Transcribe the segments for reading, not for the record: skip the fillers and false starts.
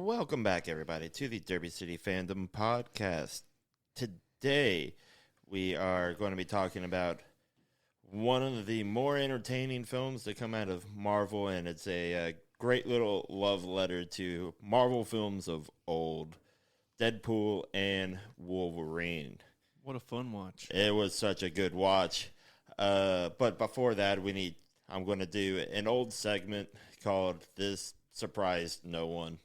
Welcome back, everybody, to the Derby City Fandom Podcast. Today, we are going to be talking about one of the more entertaining films that come out of Marvel, and it's a great little love letter to Marvel films of old, Deadpool and Wolverine. What a fun watch. It was such a good watch. But before that, I'm going to do an old segment called This Surprised No One.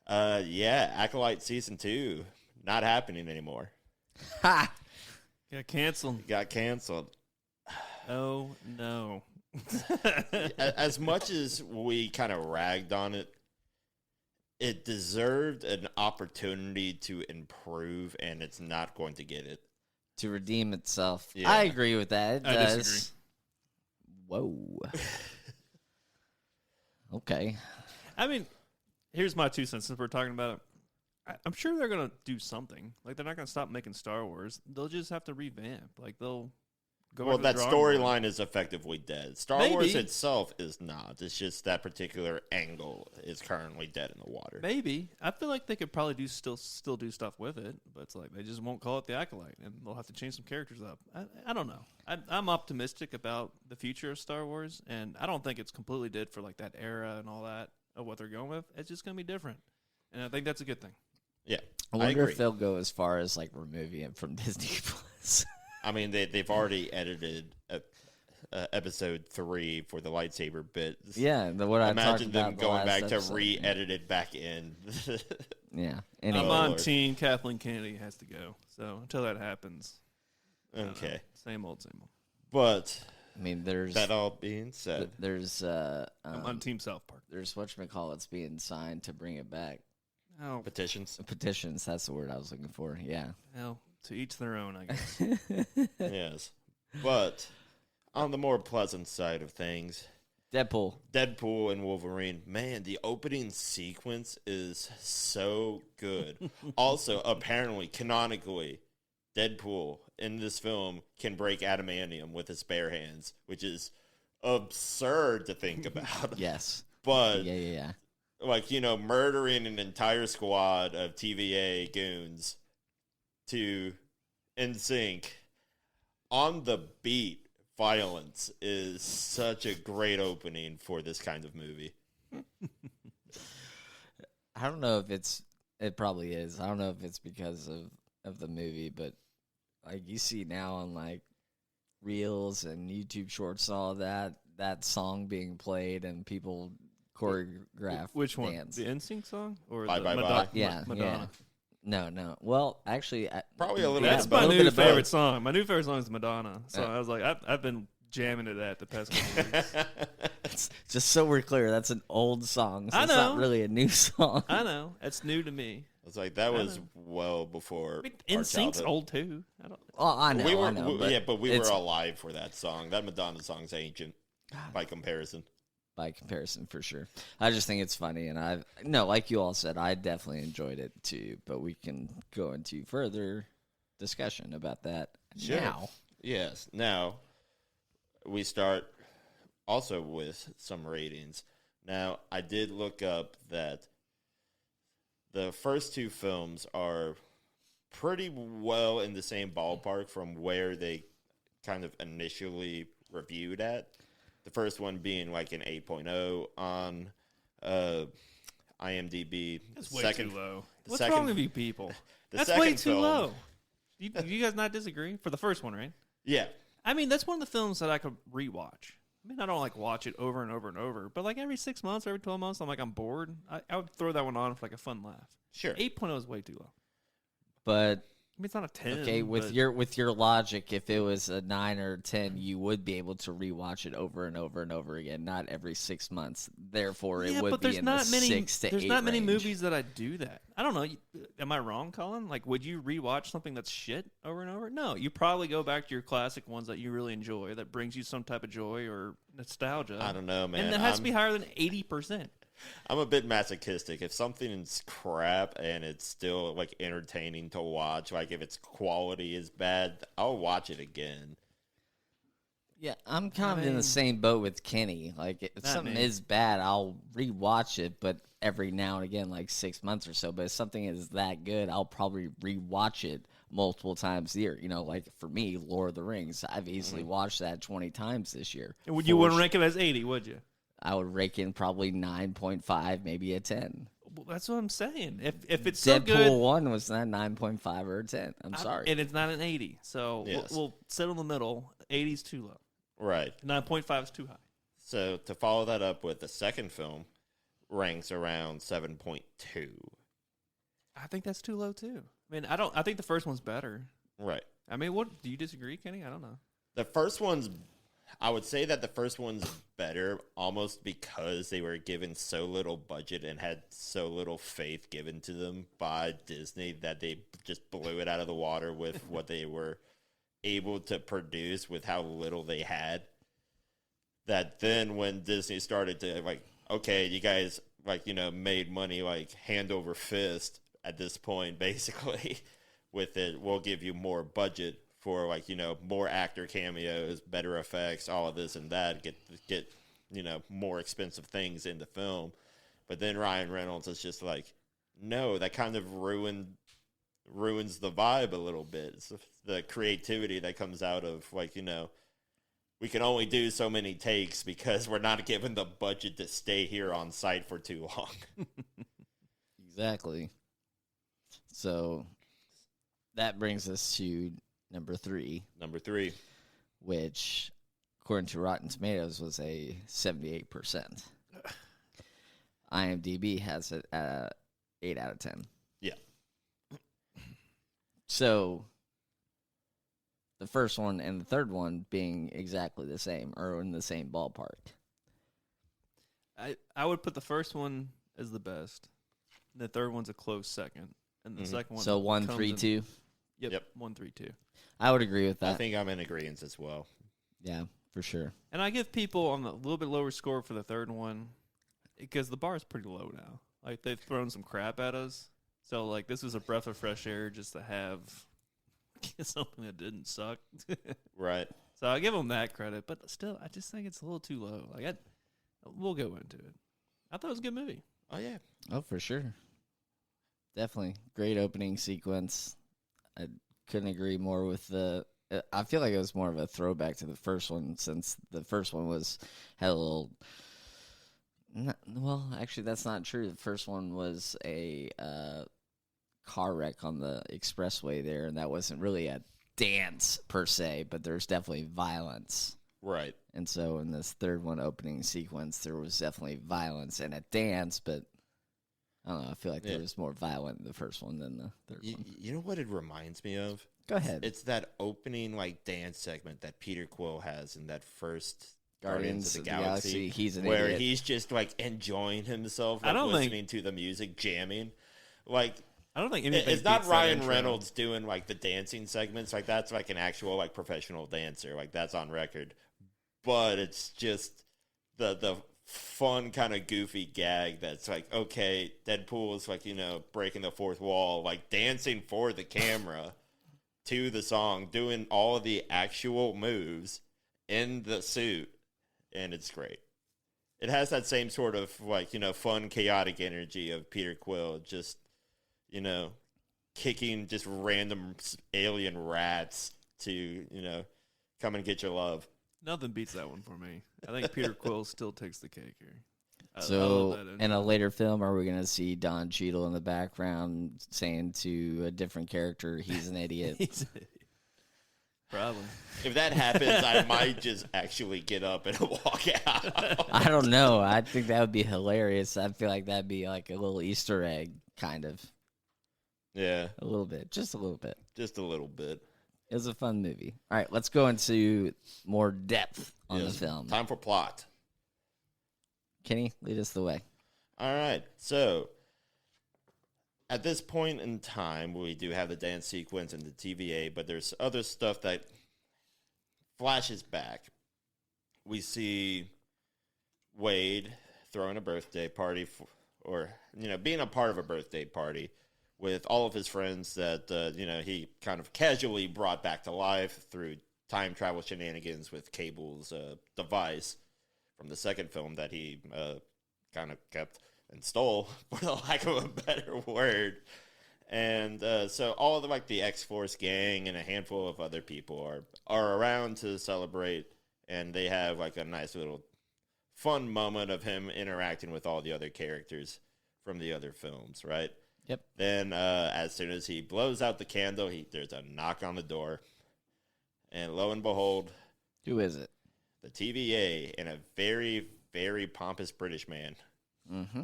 Acolyte Season 2, not happening anymore. Ha! Got canceled. Oh, no. As much as we kind of ragged on it, it deserved an opportunity to improve, and it's not going to get it. To redeem itself. Yeah. I agree with that. It does. Disagree. Whoa. Okay. I mean, here's my 2 cents since we're talking about it. I'm sure they're going to do something. Like, they're not going to stop making Star Wars. They'll just have to revamp. Like, they'll go Well, back that to the drawing board. storyline is effectively dead. Star Maybe. Wars itself is not. It's just that particular angle is currently dead in the water. Maybe. I feel like they could probably still do stuff with it, but it's like they just won't call it the Acolyte, and they'll have to change some characters up. I don't know. I'm optimistic about the future of Star Wars, and I don't think it's completely dead for like that era and all that of what they're going with. It's just going to be different, and I think that's a good thing. Yeah, I wonder agree. if they'll go as far as like removing it from Disney Plus. I mean, they've already edited episode 3 for the lightsaber bit. Yeah, what I talked Imagine them about going back to episode. re-edit it back in. Yeah. I'm Anyway, on Lord. team Kathleen Kennedy has to go. So until that happens, I don't know. Okay. Same old. But I mean, there's that all being said, there's I'm on Team South Park. there's whatchamacallit's being signed to bring it back. Oh, petitions. Petitions. That's the word I was looking for. Yeah. hell, to each their own, I guess. Yes. But on the more pleasant side of things, Deadpool. Deadpool and Wolverine, man, the opening sequence is so good. Also, apparently, canonically, Deadpool in this film can break adamantium with his bare hands, which is absurd to think about. Yes. But, Yeah. like, murdering an entire squad of TVA goons to NSYNC on the beat. Violence is such a great opening for this kind of movie. I don't know if it probably is. I don't know if it's because of the movie, but like you see now on like Reels and YouTube Shorts and all that song being played and people choreograph Which one? dance. The NSYNC song or Bye, the bye, Madonna? bye. Yeah, Madonna. No. Well, actually, Probably a little That's bit my of both. new favorite song. My new favorite song is Madonna. So Yeah. I was like, I've been jamming to that the past couple weeks. just so we're clear, that's an old song. So I it's not know. really a new song. I know. It's new to me. It's like that was know. well before I mean, our NSYNC's childhood. old too. I don't. Well, I know. I know. but we were it's- alive for that song. That Madonna song's ancient by comparison. by comparison, for sure. I just think it's funny, and like you all said, I definitely enjoyed it too. But we can go into further discussion about that Sure. now. Yes. Now we start also with some ratings. Now I did look up that the first 2 films are pretty well in the same ballpark from where they kind of initially reviewed at. The first one being like an 8.0 on IMDb. That's The way second- too low. the What's second- wrong with you people? the That's second way too film- low. You guys not disagree for the first one, right? Yeah. I mean, that's one of the films that I could rewatch. I mean, I don't like watch it over and over and over, but like every 6 months, every 12 months, I'm bored. I would throw that one on for like a fun laugh. Sure. 8.0 is way too low. But I mean, it's not a 10. okay, with but your logic, if it was a 9 or 10, you would be able to rewatch it over and over and over again, not every 6 months. Therefore, it yeah, would but be there's in not the many. 6 to 8 There's not many range. movies that I do that. I don't know. Am I wrong, Colin? Like, would you rewatch something that's shit over and over? No, you probably go back to your classic ones that you really enjoy, that brings you some type of joy or nostalgia. I don't know, man. And that has to be higher than 80%. I'm a bit masochistic. If something's crap and it's still like entertaining to watch, like if its quality is bad, I'll watch it again. Yeah, I'm kind of in mean, the same boat with Kenny. Like, if Not something me. is bad, I'll rewatch it, but every now and again, like 6 months or so. But if something is that good, I'll probably rewatch it multiple times a year. You know, like for me, Lord of the Rings, I've easily watched that 20 times this year. And you wouldn't rank it as 80, would you? I would rake in probably 9.5, maybe a 10. Well, that's what I'm saying. If it's Deadpool so good, 1 was not 9.5 or a 10. I'm sorry. and it's not an 80, so Yes. we'll settle in the middle. 80's too low. Right. 9.5 is too high. So to follow that up with the second film, ranks around 7.2. I think that's too low too. I mean, I think the first one's better. Right. I mean, what do you disagree, Kenny? I don't know. The first one's, I would say that the first one's better almost because they were given so little budget and had so little faith given to them by Disney that they just blew it out of the water with what they were able to produce with how little they had. That then when Disney started to like, okay, you guys like, made money like hand over fist at this point, basically with it, we'll give you more budget for like, more actor cameos, better effects, all of this and that, get more expensive things into film. But then Ryan Reynolds is just like, no, that kind of ruins the vibe a little bit. It's the creativity that comes out of like, we can only do so many takes because we're not given the budget to stay here on site for too long. Exactly. So that brings us to number 3. Number 3. Which, according to Rotten Tomatoes, was a 78%. IMDb has it at 8 out of 10. Yeah. So, the first one and the third one being exactly the same, or in the same ballpark. I would put the first one as the best. The third one's a close second, and the second one. So 1, comes 3, in- 2. Yep. 1, 3, 2. I would agree with I that. think I'm in agreement as well. Yeah, for sure. And I give people on the little bit lower score for the third one because the bar is pretty low now. Like they've thrown some crap at us, so like this was a breath of fresh air just to have something that didn't suck. Right. So I give them that credit, but still, I just think it's a little too low. Like we'll go into it. I thought it was a good movie. Oh, yeah. Oh, for sure. Definitely. Great opening sequence. I couldn't agree more with the... I feel like it was more of a throwback to the first one, since the first one had a little... Well, actually, that's not true. The first one was a car wreck on the expressway there, and that wasn't really a dance per se, but there's definitely violence. Right. And so in this third one opening sequence, there was definitely violence and a dance, but I don't know. I feel like there was more violent in the first one than the third one. You know what it reminds me of? Go ahead. It's that opening like dance segment that Peter Quill has in that first Guardians of the Galaxy. He's an where idiot. he's just like enjoying himself, I like, don't think- listening to the music, jamming. Like I don't think anything. it's not beats that Ryan intro. Reynolds doing like the dancing segments. Like that's like an actual like professional dancer. Like that's on record. But it's just the fun kind of goofy gag that's like, okay, Deadpool is like, breaking the fourth wall, like dancing for the camera to the song, doing all of the actual moves in the suit, and it's great. It has that same sort of like, fun, chaotic energy of Peter Quill, just, kicking just random alien rats to, come and get your love. Nothing beats that one for me. I think Peter Quill still takes the cake here. I So love that in intro. a later film, are we going to see Don Cheadle in the background saying to a different character, he's an idiot? He's an idiot. Probably. If that happens, I might just actually get up and walk out. I don't know. I think that would be hilarious. I feel like that'd be like a little Easter egg, kind of. Yeah, A little bit. Just a little bit. just a little bit. It was a fun movie. All right, let's go into more depth on Yes. the film. Time for plot. Kenny, lead us the way. All right. So, at this point in time, we do have the dance sequence and the TVA, but there's other stuff that flashes back. We see Wade throwing a birthday party, being a part of a birthday party with all of his friends that, he kind of casually brought back to life through time travel shenanigans with Cable's device from the second film that he kind of kept and stole, for the lack of a better word. And so all of the X-Force gang and a handful of other people are around to celebrate, and they have a nice little fun moment of him interacting with all the other characters from the other films, right? Yep. Then as soon as he blows out the candle, there's a knock on the door, and lo and behold, Who is it? the TVA and a very, very pompous British man. Mm-hmm.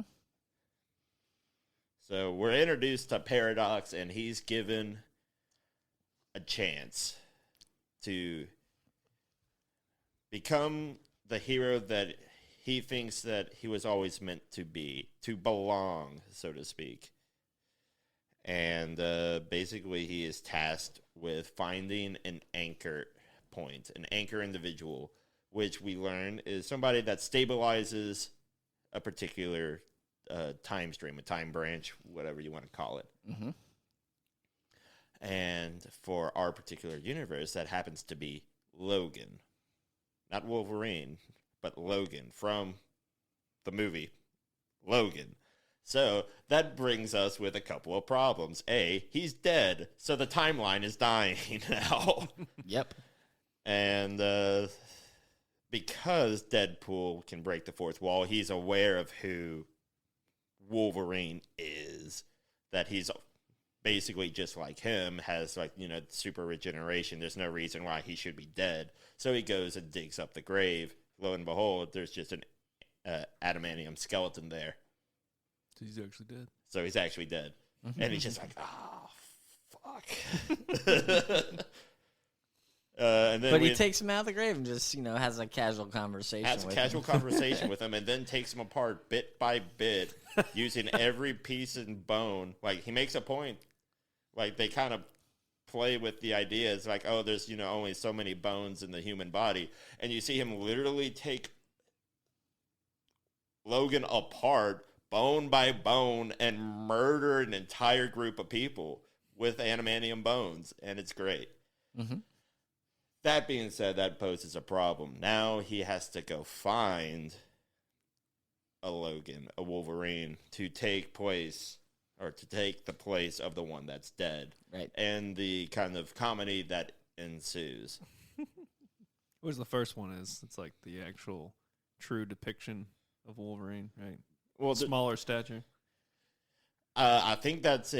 So we're introduced to Paradox, and he's given a chance to become the hero that he thinks that he was always meant to be, to belong, so to speak. And basically he is tasked with finding an anchor point, an anchor individual, which we learn is somebody that stabilizes a particular time stream, a time branch, whatever you want to call it. Mm-hmm. And for our particular universe, that happens to be Logan. Not Wolverine, but Logan from the movie Logan. So that brings us with a couple of problems. A, he's dead, so the timeline is dying now. Yep. And because Deadpool can break the fourth wall, he's aware of who Wolverine is, that he's basically just like him, has super regeneration. There's no reason why he should be dead. So he goes and digs up the grave. Lo and behold, there's just an adamantium skeleton there. So he's actually dead. So he's actually dead. And he's just like, fuck. And then But he takes him out of the grave and just, has a casual conversation conversation with him, and then takes him apart bit by bit, using every piece and bone. He makes a point. They kind of play with the idea. It's there's, only so many bones in the human body. And you see him literally take Logan apart, bone by bone, and murder an entire group of people with adamantium bones. And it's great. Mm-hmm. That being said, that poses a problem. Now he has to go find a Logan, a Wolverine, to take the place of the one that's dead. Right. And the kind of comedy that ensues. Whereas the first one is, it's the actual true depiction of Wolverine, right? Well, smaller stature. I think that's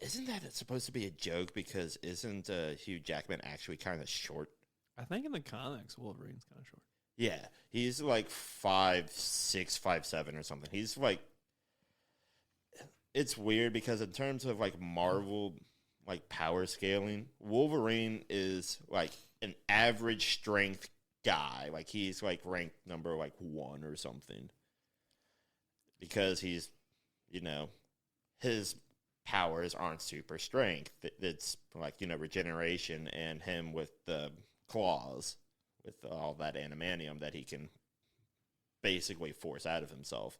isn't that supposed to be a joke? Because isn't Hugh Jackman actually kind of short? I think in the comics, Wolverine's kind of short. Yeah, he's 5'6", 5'7", or something. He's it's weird because in terms of Marvel power scaling, Wolverine is an average strength guy. He's ranked number 1 or something. Because he's, his powers aren't super strength. It's regeneration, and him with the claws, with all that adamantium that he can basically force out of himself.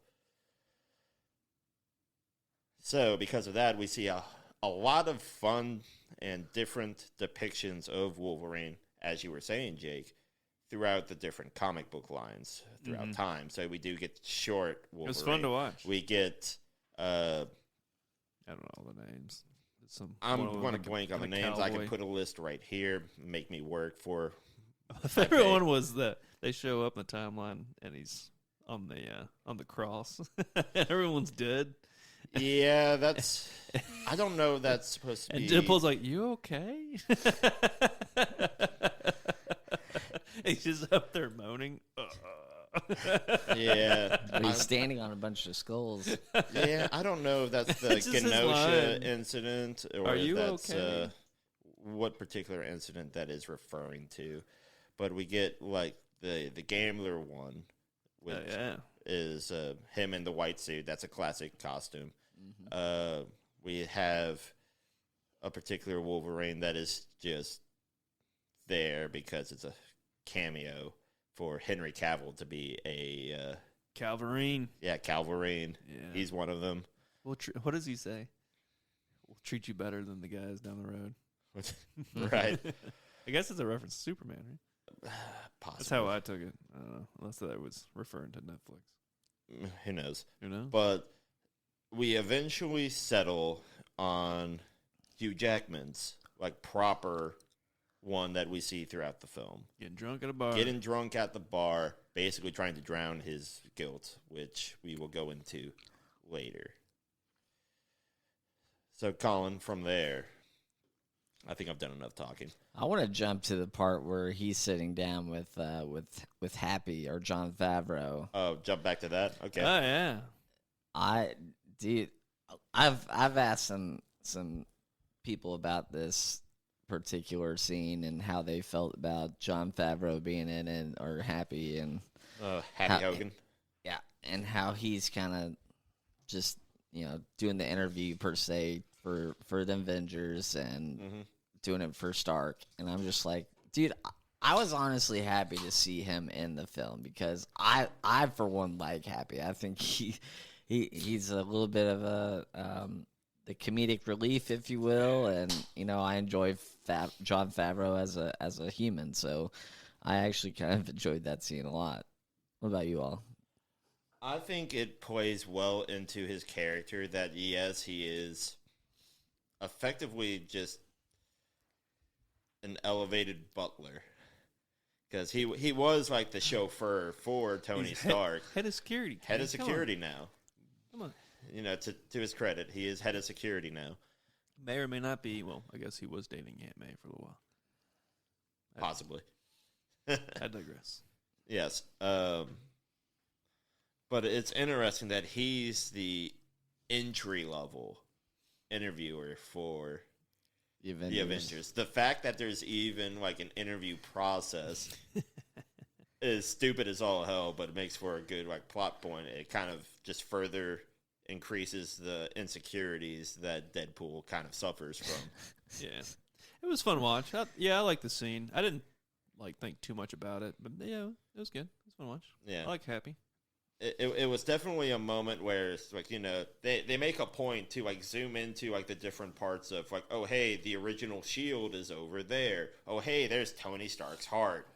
So because of that, we see a lot of fun and different depictions of Wolverine, as you were saying, Jake, throughout the different comic book lines throughout time. So we do get short Wolverine. It was fun to watch. We get I don't know all the names. I'm going to blank on the names. I can put a list right here, make me work for. My favorite one was that they show up in the timeline and he's on the cross. Everyone's dead. Yeah, that's. I don't know if that's supposed to be. And Deadpool's like, "You okay?" He's just up there moaning. Yeah, But he's standing on a bunch of skulls. Yeah, I don't know if that's the Genosha incident or Are you if that's okay? What particular incident that is referring to. But we get the gambler one, which is him in the white suit. That's a classic costume. Mm-hmm. We have a particular Wolverine that is just there because it's a cameo for Henry Cavill to be a Calverine. Yeah, Calverine. Yeah. He's one of them. What does he say? We'll treat you better than the guys down the road. Right. I guess it's a reference to Superman, right? Possibly. That's how I took it. I don't know. Unless that was referring to Netflix. Who knows? Who knows? But we eventually settle on Hugh Jackman's like proper one that we see throughout the film. Getting drunk at a bar. Getting drunk at the bar, basically trying to drown his guilt, which we will go into later. So, Colin, from there, I think I've done enough talking. I want to jump to the part where he's sitting down with Happy or Jon Favreau. Oh, jump back to that? Okay. Oh, yeah. I've asked some people about this particular scene and how they felt about Jon Favreau being in it or Happy and Happy Hogan. Yeah, and how he's kind of just doing the interview per se for the Avengers and doing it for Stark, and I'm just like, dude, I was honestly happy to see him in the film because I for one like Happy. I think he's a little bit of a the comedic relief, if you will, and I enjoy Jon Favreau as a human, so I actually kind of enjoyed that scene a lot. What about you all? I think it plays well into his character that, yes, he is effectively just an elevated butler. Because he was like the chauffeur for Tony Stark. Head of security. Head of security now. Come on. To his credit, he is head of security now. May or may not be. Well, I guess he was dating Aunt May for a little while. Possibly. I digress. Yes. But it's interesting that he's the entry-level interviewer for the Avengers. The fact that there's even like an interview process is stupid as all hell, but it makes for a good like plot point. It kind of just further increases the insecurities that Deadpool kind of suffers from. Yeah. It was fun to watch. I like the scene. I didn't think too much about it, but yeah, it was good. It was fun to watch. Yeah. I like Happy. It was definitely a moment where it's like, they make a point to like zoom into like the different parts of like, oh, hey, the original shield is over there. Oh, hey, there's Tony Stark's heart.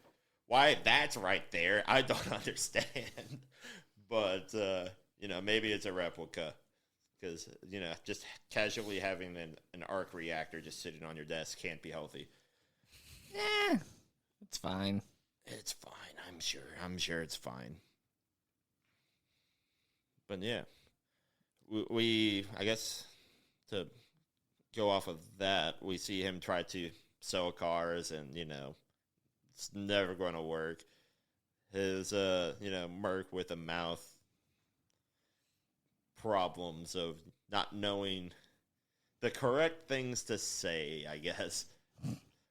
Why that's right there, I don't understand. But, maybe it's a replica. Because, just casually having an arc reactor just sitting on your desk can't be healthy. It's fine. It's fine, I'm sure. I'm sure it's fine. But yeah, we I guess to go off of that, we see him try to sell cars, and it's never going to work. His Merc with a mouth problems of not knowing the correct things to say, I guess,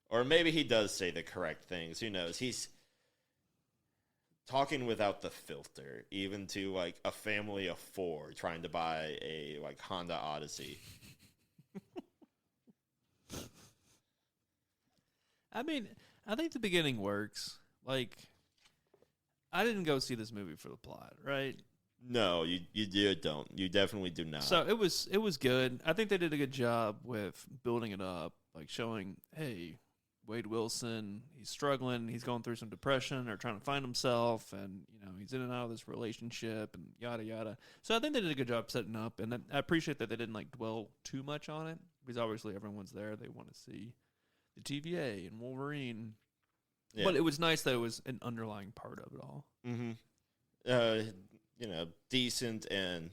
or maybe he does say the correct things. Who knows? He's talking without the filter, even to like a family of 4 trying to buy a like Honda Odyssey. I mean, I think the beginning works. Like, I didn't go see this movie for the plot, right? No, you don't. You definitely do not. So it was good. I think they did a good job with building it up, like showing, hey, Wade Wilson, he's struggling, he's going through some depression or trying to find himself, and he's in and out of this relationship and yada yada. So I think they did a good job setting up, and I appreciate that they didn't like dwell too much on it, because obviously everyone's there, they want to see the TVA and Wolverine. Yeah. But it was nice that it was an underlying part of it all. Mm-hmm. Decent and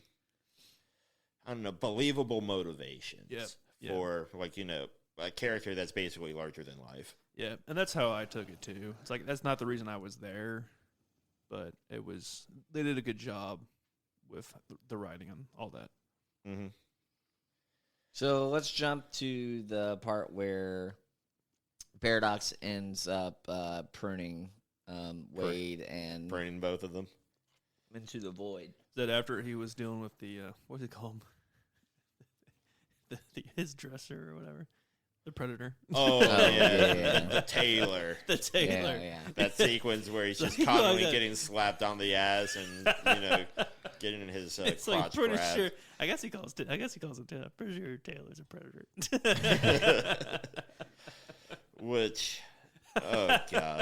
I don't know, believable motivations for like a character that's basically larger than life. Yeah, and that's how I took it too. It's like that's not the reason I was there, but they did a good job with the writing and all that. Mm-hmm. So let's jump to the part where Paradox ends up pruning Wade and pruning both of them into the void. Is that after he was dealing with the what do they call him? His dresser or whatever. The Predator. Oh, yeah. The Tailor. The Tailor. Yeah. That sequence where he's just constantly getting slapped on the ass and, getting in his it's crotch like pretty grab. sure. I guess he calls it. I'm pretty sure Taylor's a predator. Which,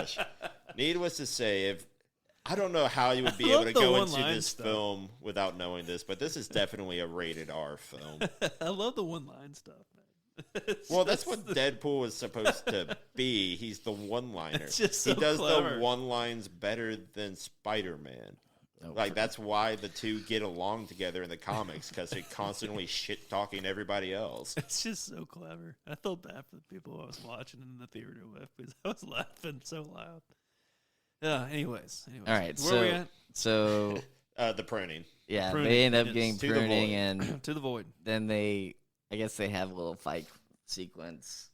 gosh. Needless to say, if I don't know how you would be I able love to the go into one-line this stuff. film without knowing this, but this is definitely a rated R film. I love the one-line stuff, man. Well, that's what Deadpool is supposed to be. He's the one-liner. It's just so he does clever. the one-lines better than Spider-Man. Oh, Like, that's why the two get along together in the comics, because they're constantly shit-talking everybody else. It's just so clever. I felt bad for the people I was watching in the theater with because I was laughing so loud. Yeah. Anyways. All right. Where are we at? So The pruning. yeah, Pruning, they end up yes. getting To the pruning, void. and To the void. then I guess they have a little fight sequence.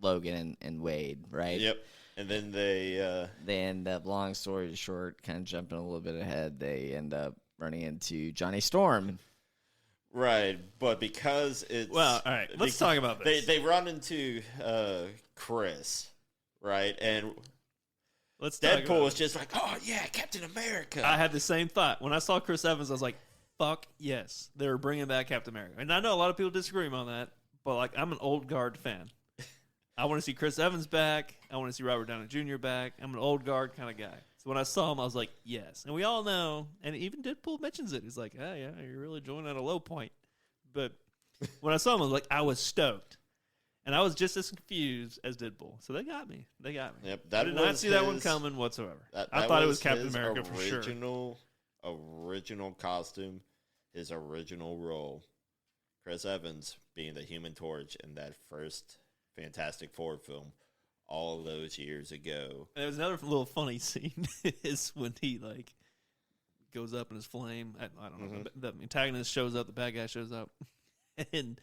Logan and Wade, right? Yep. And then they end up, long story short, kind of jumping a little bit ahead, they end up running into Johnny Storm. right, but because it's Well, all right. Let's talk about this. They run into Chris, right, and Let's talk about Deadpool it. is just like, oh yeah, Captain America. I had the same thought when I saw Chris Evans. I was like, "Fuck yes, they're bringing back Captain America." And I know a lot of people disagree with me on that, but like, I'm an old guard fan. I want to see Chris Evans back. I want to see Robert Downey Jr. back. I'm an old guard kind of guy. So when I saw him, I was like, yes. And we all know, and even Deadpool mentions it. He's like, oh, yeah, you're really joining at a low point. But when I saw him, I was like, I was stoked. And I was just as confused as Deadpool. So they got me. They got me. Yep, I that did not was see that one his- coming whatsoever. That I thought it was was Captain his America for sure. Original costume, his original role. Chris Evans being the Human Torch in that first Fantastic Four film all those years ago. And there was another little funny scene is when he like goes up in his flame. I don't know. The antagonist shows up. The bad guy shows up, and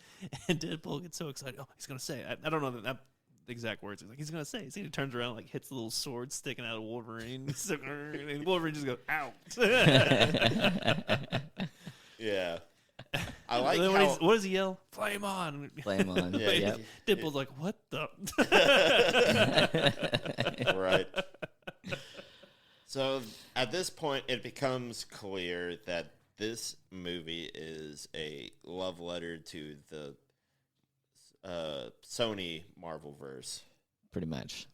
Deadpool gets so excited. Oh, he's gonna say. I don't know the exact words. He's like, he's gonna say. So he turns around, like hits the little sword sticking out of Wolverine, and Wolverine just goes out. Yeah. I like And then how... what does he yell? Flame on! Flame on. Yeah, Yep. Deadpool's like, what the? Right. So at this point, it becomes clear that this movie is a love letter to the Sony Marvelverse. Pretty much.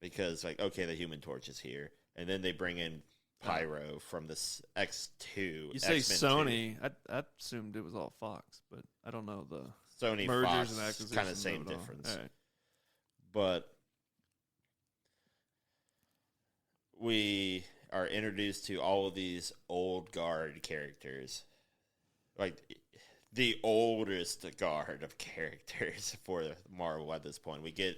Because, like, okay, the Human Torch is here. And then they bring in Pyro from this X2. You say X-Men Sony? I assumed it was all Fox, but I don't know the 2. Sony, mergers Fox, and acquisitions. kind of of same it all. difference. All right. But we are introduced to all of these old guard characters. Like, the oldest guard of characters for Marvel at this point. We get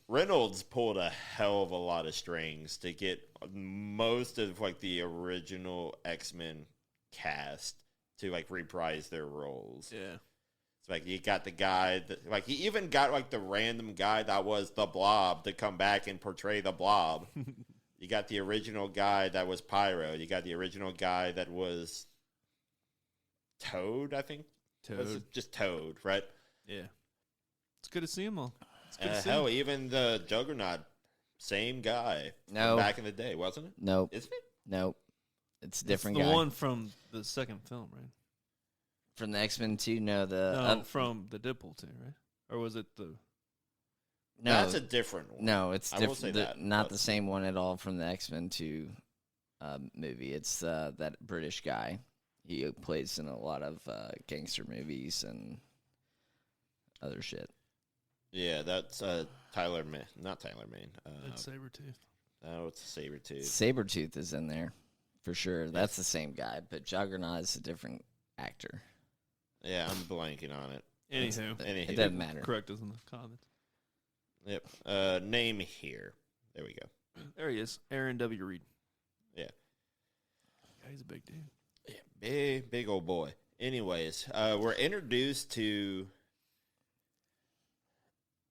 Reynolds pulled a hell of a lot of strings to get most of like the original X-Men cast to like reprise their roles. Yeah. It's like you got the guy that, like, he even got like the random guy that was the Blob to come back and portray the Blob. You got the original guy that was Pyro. You got the original guy that was Toad, I think. Was Toad. it just Toad, right? Yeah. It's good to see them all. It's good to see Hell, even the Juggernaut, same guy No. from back in the day, wasn't it? Nope. Isn't it? Nope. It's a It's different the guy. one from the second film, right? From the X-Men 2, no. No, from the Deadpool 2, right? Or was it the... No, That's a different one. no, it's I will say different. that, Not but- the same one at all from the X-Men 2 movie. It's that British guy. He plays in a lot of gangster movies and other shit. Yeah, that's Tyler Mane. Not Tyler Mane. It's Sabretooth. No, it's Sabretooth. Sabretooth is in there for sure. That's the same guy, but Juggernaut is a different actor. Yeah, I'm blanking on it. Anywho. Anywho. It doesn't matter. Correct us in the comments. Yep. Name here. There we go. There he is. Aaron W. Reed. Yeah. Yeah, he's a big dude. Yeah, big old boy. Anyways, we're introduced to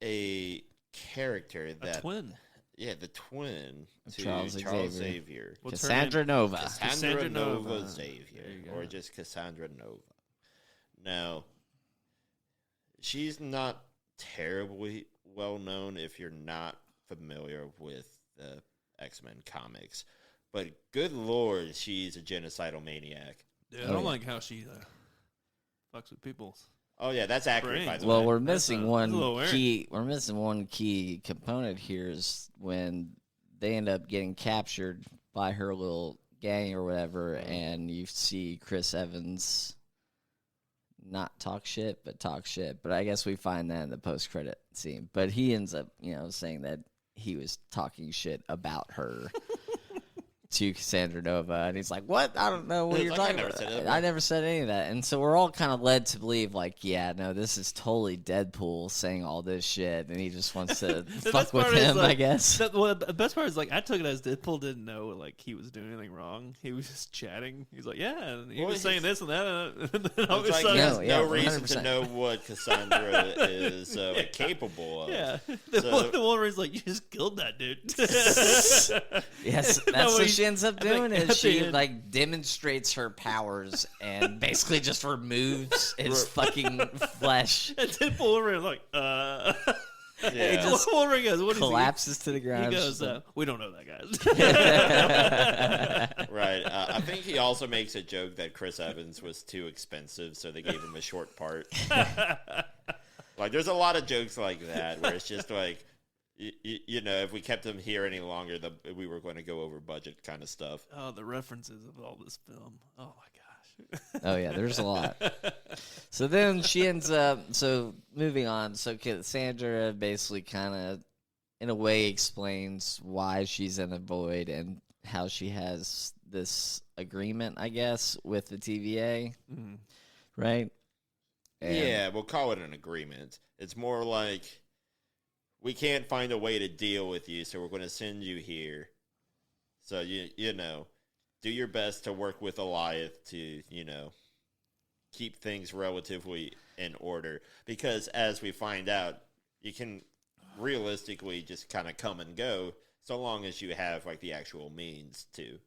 a character A that... twin. Yeah, the twin Of to Charles Charles Xavier. Xavier. What's her Cassandra Nova. Cassandra Nova Nova. Xavier, There you or go. just Cassandra Nova. Now, she's not terribly well known if you're not familiar with the X-Men comics, but good lord, she's a genocidal maniac. Yeah, I Oh, don't yeah. like how she fucks with people. Oh yeah, that's accurate. By Brains. the Well, way, we're That's missing a little one weird. key. We're missing one key component here is when they end up getting captured by her little gang or whatever, and you see Chris Evans not talk shit, but talk shit. But I guess we find that in the post-credit scene. But he ends up, saying that he was talking shit about her to Cassandra Nova, and he's like, "What? I don't know what He's you're like, talking "I never about. said that." I never said any of that." And so we're all kind of led to believe, like, yeah, no, this is totally Deadpool saying all this shit, and he just wants to fuck best with part is, him, I like, guess. The best part is, like, I took it as Deadpool didn't know, like, he was doing anything wrong. He was just chatting. He's like, yeah, and he Well, was saying this and that. And then all of a it's like sudden, he has No, yeah, no reason 100%. to know what Cassandra is capable of. yeah. So- The Wolverine's like, you just killed that dude. Yes, No, that's what he- she ends up I think doing. at Is the she end- like demonstrates her powers and basically just removes his fucking flesh, And then Wolverine's like, Yeah. just Wolverine goes, what is collapses to the he? ground. He It's goes, just like- we don't know that, guys. Right. I think he also makes a joke that Chris Evans was too expensive, so they gave him a short part. Like, there's a lot of jokes like that where it's just like, if we kept him here any longer, we were going to go over budget kind of stuff. Oh, the references of all this film. Oh, my gosh. Oh yeah, there's a lot. So then she ends up. So moving on. So Cassandra basically kind of, in a way, explains why she's in a void and how she has this agreement, I guess, with the TVA, Mhm. right? And- Yeah, we'll call it an agreement. It's more like, we can't find a way to deal with you, so we're going to send you here. So, do your best to work with Eliath to, keep things relatively in order. Because as we find out, you can realistically just kind of come and go, so long as you have, like, the actual means to.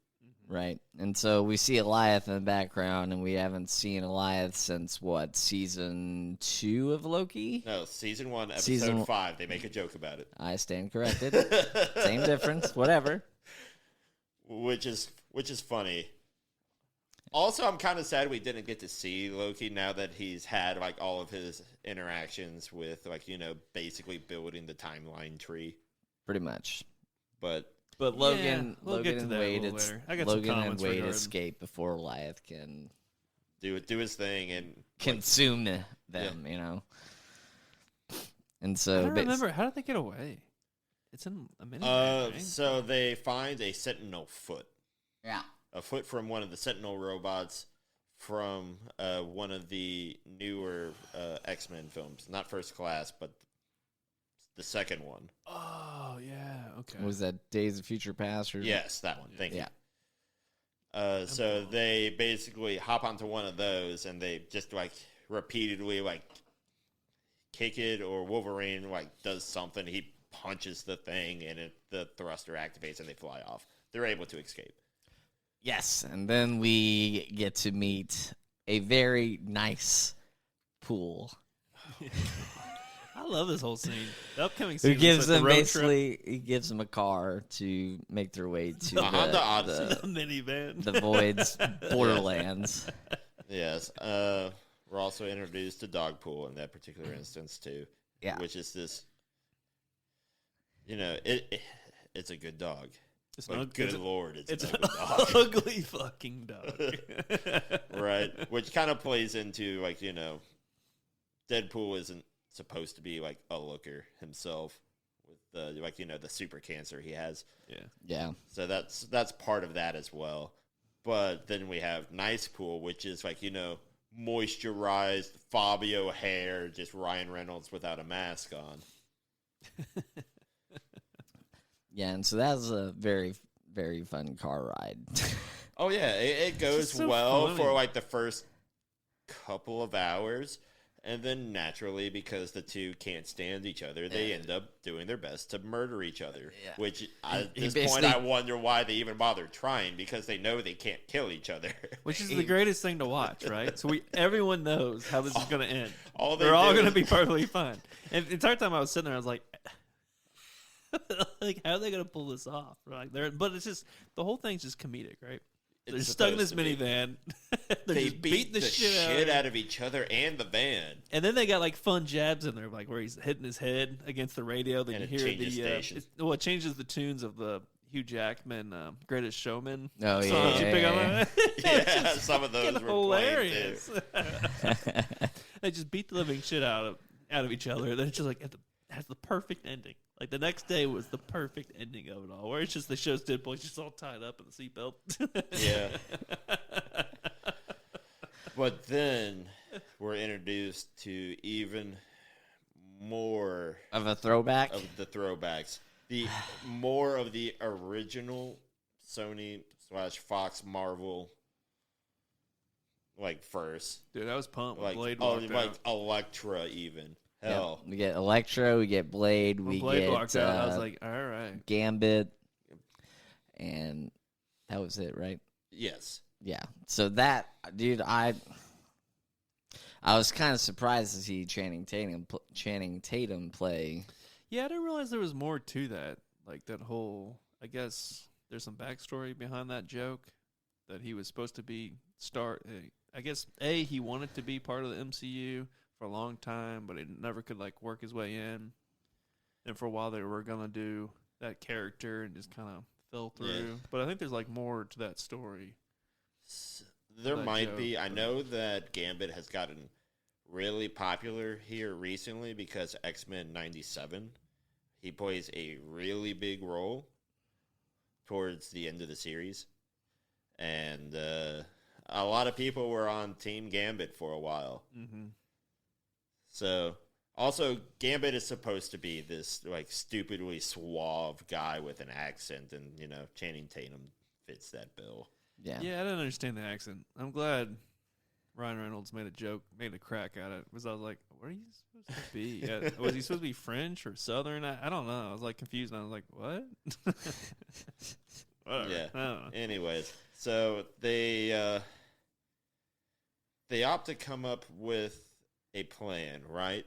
Right. And so we see Eliath in the background, and we haven't seen Eliath since, what, season 2 of Loki? No, season 1, episode Season 5, they make a joke about it. I stand corrected. Same difference, whatever. Which is funny. Also, I'm kind of sad we didn't get to see Loki now that he's had, like, all of his interactions with, like, basically building the timeline tree. Pretty much. But But Yeah, Logan, we'll Logan get to and that a Wade, little it's later. I got some Logan and comments Wade regarding- escape before Eliath can do his thing and consume them, And I so, don't remember. How did they get away? It's in a minute. right? so they find a Sentinel foot. yeah, A foot from one of the Sentinel robots from one of the newer X-Men films. Not First Class, but the second one. Oh, yeah. Okay. was that Days of Future Past? Or Yes, that one. Thank you. Yeah. So they basically hop onto one of those, and they just, like, repeatedly, like, kick it, or Wolverine, like, does something. He punches the thing, and the thruster activates, and they fly off. They're able to escape. Yes, and then we get to meet a very nice pool. I love this whole scene. The upcoming Who scene is gives like them the road basically? He gives them a car to make their way to A Honda Odyssey. trip, the minivan. the Void's Borderlands. Yes. We're also introduced to Dogpool in that particular instance, too. Yeah. Which is this, it's a good dog. It's But not good lord, it's It's an an ugly dog. ugly fucking dog. Right? Which kind of plays into, like, Deadpool isn't supposed to be, like, a looker himself with the, like, the super cancer he has. Yeah. Yeah. So that's part of that as well. But then we have Nice Pool, which is, like, moisturized Fabio hair, just Ryan Reynolds without a mask on. Yeah, and so that was a very, very fun car ride. Oh, yeah. It goes so well funny. for, like, the first couple of hours. And then naturally, because the two can't stand each other, they end up doing their best to murder each other. Yeah. Which, at He this basically- point, I wonder why they even bother trying, because they know they can't kill each other. Which is the greatest thing to watch, right? So everyone knows how this is going to end. All they They're all do going to is- be perfectly fine. And the entire time I was sitting there, I was like, like, how are they going to pull this off? Right? But it's just, the whole thing's just comedic, right? They're stuck in this minivan. They just beat the shit out of each other and the van. And then they got like fun jabs in there, like where he's hitting his head against the radio. Then And you it hear changes stations. it changes the tunes of the Hugh Jackman Greatest Showman. Oh, songs. yeah, You pick up on that? Yeah, some of those were hilarious. playing too. They just beat the living shit out of each other. Then it's just like has the perfect ending. Like the next day was the perfect ending of it all, where it's just they shows Deadpool just all tied up in the seatbelt. Yeah. But then we're introduced to even more Of a throwback? of the throwbacks. The more of the original Sony/Fox Marvel, like first, Dude, I was pumped when like Blade walked like out. Elektra even. Yep. Hell, We get Electro, we get Blade, When we Blade get walked out, I was like, all right. Gambit, and that was it, right? yes. Yeah. So that, dude, I was kind of surprised to see Channing Tatum play. Yeah, I didn't realize there was more to that. Like that whole, I guess there's some backstory behind that joke that he was supposed to be I guess he wanted to be part of the MCU for a long time, but he never could like work his way in. And for a while they were gonna do that character and just kind of fell through. Yeah. But I think there's like more to that story. There That might joke, be. I but- know that Gambit has gotten really popular here recently because X-Men 97. He plays a really big role towards the end of the series. And a lot of people were on Team Gambit for a while. Mm-hmm. So, also, Gambit is supposed to be this like stupidly suave guy with an accent, and Channing Tatum fits that bill. Yeah. Yeah, I didn't understand the accent. I'm glad Ryan Reynolds made a crack at it. Because I was like, what are you supposed to be? Yeah, was he supposed to be French or Southern? I don't know. I was like confused. And I was like, what? Whatever. Yeah. I don't know. Anyways, so they opt to come up with a plan, right?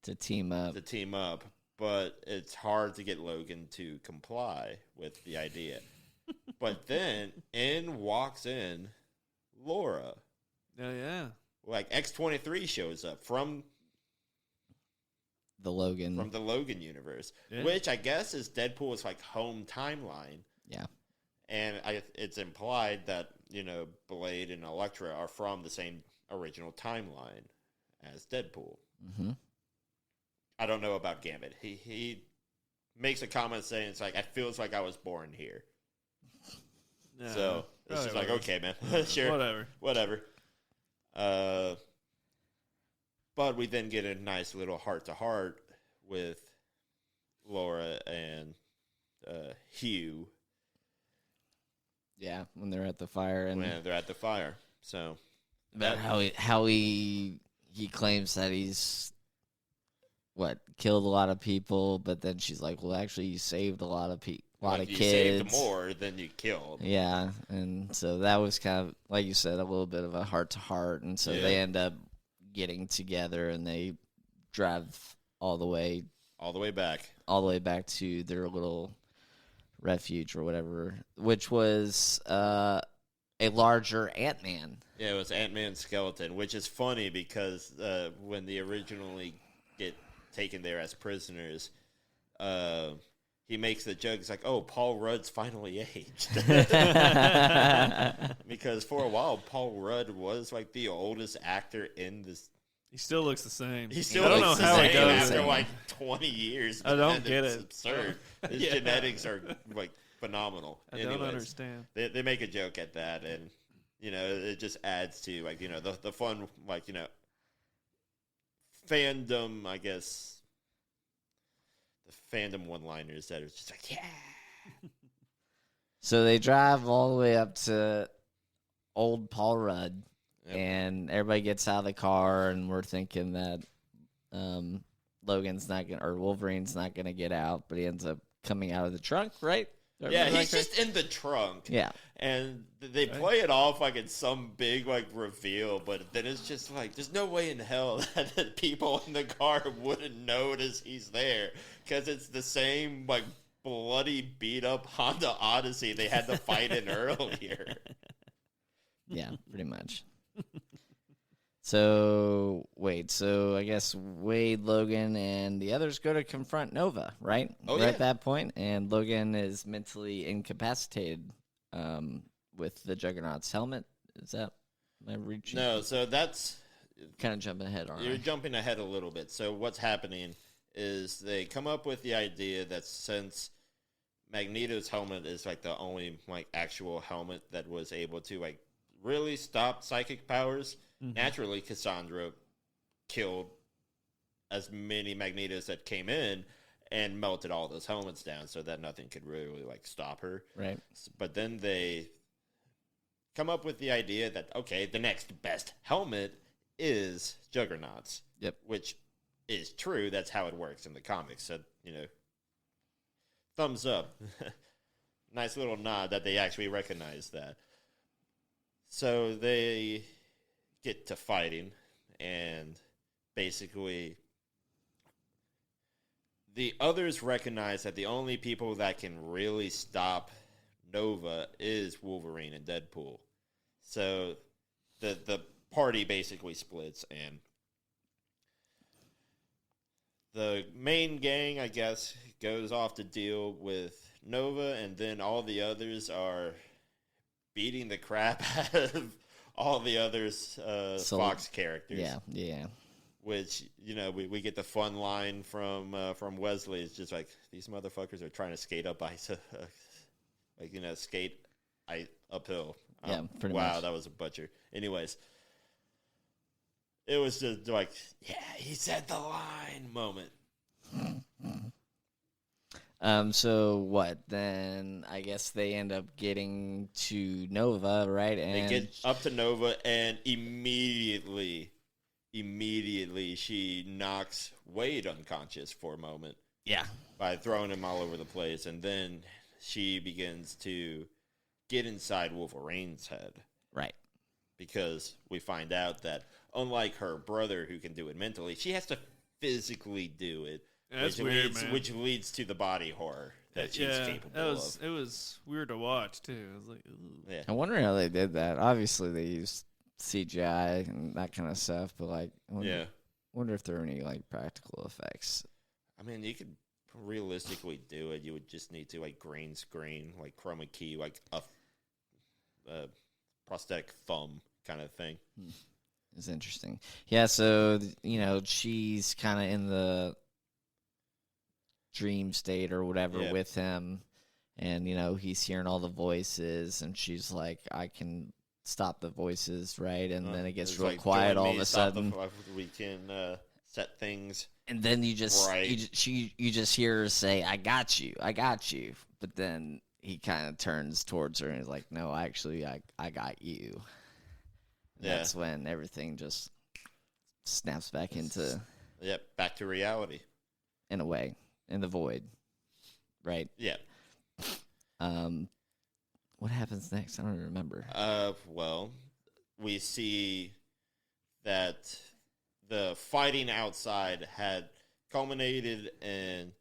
To team up. To team up, but it's hard to get Logan to comply with the idea. But then walks in Laura. Yeah, yeah. Like X-23 shows up from The Logan. the Logan universe, Yeah. which I guess is Deadpool's like home timeline. Yeah. And it's implied that, Blade and Elektra are from the same original timeline as Deadpool. Mm-hmm. I don't know about Gambit. He makes a comment saying it's like, I feels like I was born here. Yeah. So it's just like, Whatever. okay, man. Sure. Whatever. But we then get a nice little heart-to-heart with Laura and Hugh. Yeah, when they're at the fire and When they're at the fire. So about how he claims that he's killed a lot of people, but then she's like, well, actually, you saved a lot of if you kids. saved more than you killed. Yeah, and so that was kind of, like you said, a little bit of a heart-to-heart, and so they end up getting together, and they drive all the way back to their little refuge or whatever, which was a larger Ant-Man. Yeah, it was Ant-Man's skeleton, which is funny because when they originally get taken there as prisoners, he makes the joke. It's like, oh, Paul Rudd's finally aged. Because for a while, Paul Rudd was like the oldest actor in this. He still looks the same. He still I don't know looks how the he same does after it. like 20 years. I don't And get it's it. absurd. His Yeah. genetics are like phenomenal. I don't understand. They make a joke at that, and it just adds to like the fun, like fandom, I guess. The fandom one-liners that are just like, yeah. So they drive all the way up to old Paul Rudd, Yep. and everybody gets out of the car, and we're thinking that Logan's not gonna, or Wolverine's not gonna get out, but he ends up coming out of the trunk, right? Yeah, he's just in the trunk. Yeah. And they play it off like it's some big like reveal, but then it's just like there's no way in hell that the people in the car wouldn't notice he's there because it's the same like bloody beat up Honda Odyssey they had to fight in earlier. Yeah, pretty much. So, wait, so I guess Wade, Logan, and the others go to confront Nova, right? Oh, Right yeah. at that point, and Logan is mentally incapacitated with the Juggernaut's helmet. Is that, am I reaching? No, so that's Kind of jumping ahead, aren't you're I? jumping ahead a little bit. So what's happening is they come up with the idea that since Magneto's helmet is like the only like actual helmet that was able to like really stop psychic powers, naturally Cassandra killed as many Magnetos that came in and melted all those helmets down so that nothing could really like stop her. Right. But then they come up with the idea that okay, the next best helmet is Juggernaut's. Yep. Which is true. That's how it works in the comics. So, thumbs up. Nice little nod that they actually recognize that. So they get to fighting, and basically the others recognize that the only people that can really stop Nova is Wolverine and Deadpool. So the party basically splits, and the main gang, I guess, goes off to deal with Nova, and then all the others are beating the crap out of all the others Fox characters. Yeah. Which, we get the fun line from Wesley. It's just like, these motherfuckers are trying to skate up ice, skate uphill. Yeah, pretty wow, much. that was a butcher. Anyways, it was just like, yeah, he said the line moment. So what? Then I guess they end up getting to Nova, right? They And get up to Nova, and immediately she knocks Wade unconscious for a moment yeah, by throwing him all over the place, and then she begins to get inside Wolverine's head. right. Because we find out that unlike her brother who can do it mentally, she has to physically do it. That's weird, man. Which leads to the body horror that she's capable of. It was weird to watch too. It was like, ooh. Yeah. I wonder how they did that. Obviously, they used CGI and that kind of stuff, but I wonder if there are any practical effects. I mean, you could realistically do it. You would just need to green screen, chroma key, a prosthetic thumb kind of thing. It's interesting. Yeah, so she's kind of in the dream state or whatever with him, and he's hearing all the voices, and she's like, I can stop the voices, right? And then it gets real quiet all of a sudden. We can set things, and then you just right. you just hear her say, I got you, but then he kind of turns towards her and is like, no, actually, I got you. And that's when everything just snaps back into back to reality in a way, in the void, right? Yeah. What happens next? I don't remember. Well, we see that the fighting outside had culminated in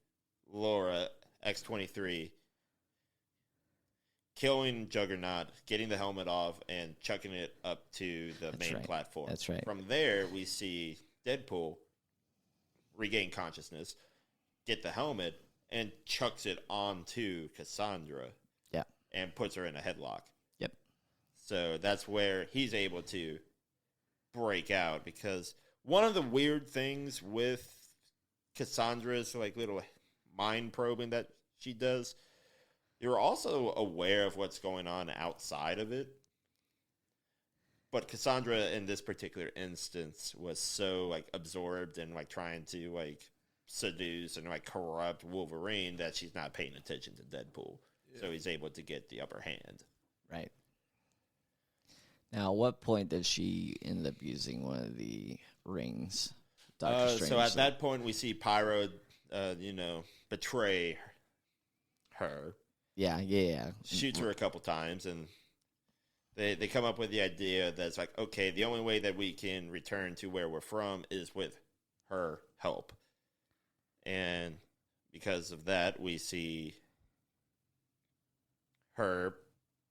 Laura X-23 killing Juggernaut, getting the helmet off, and chucking it up to the main platform. That's right. From there, we see Deadpool regain consciousness, get the helmet, and chucks it onto Cassandra. Yeah. And puts her in a headlock. Yep. So that's where he's able to break out, because one of the weird things with Cassandra's little mind probing that she does, you're also aware of what's going on outside of it. But Cassandra, in this particular instance, was so absorbed and trying to seduce and corrupt Wolverine that she's not paying attention to Deadpool. Yeah. So he's able to get the upper hand. Right. Now, at what point did she end up using one of the rings? Doctor Strange. So at that point, we see Pyro, betray her. Yeah. Shoots her a couple times, and they come up with the idea that's okay, the only way that we can return to where we're from is with her help. And because of that, we see her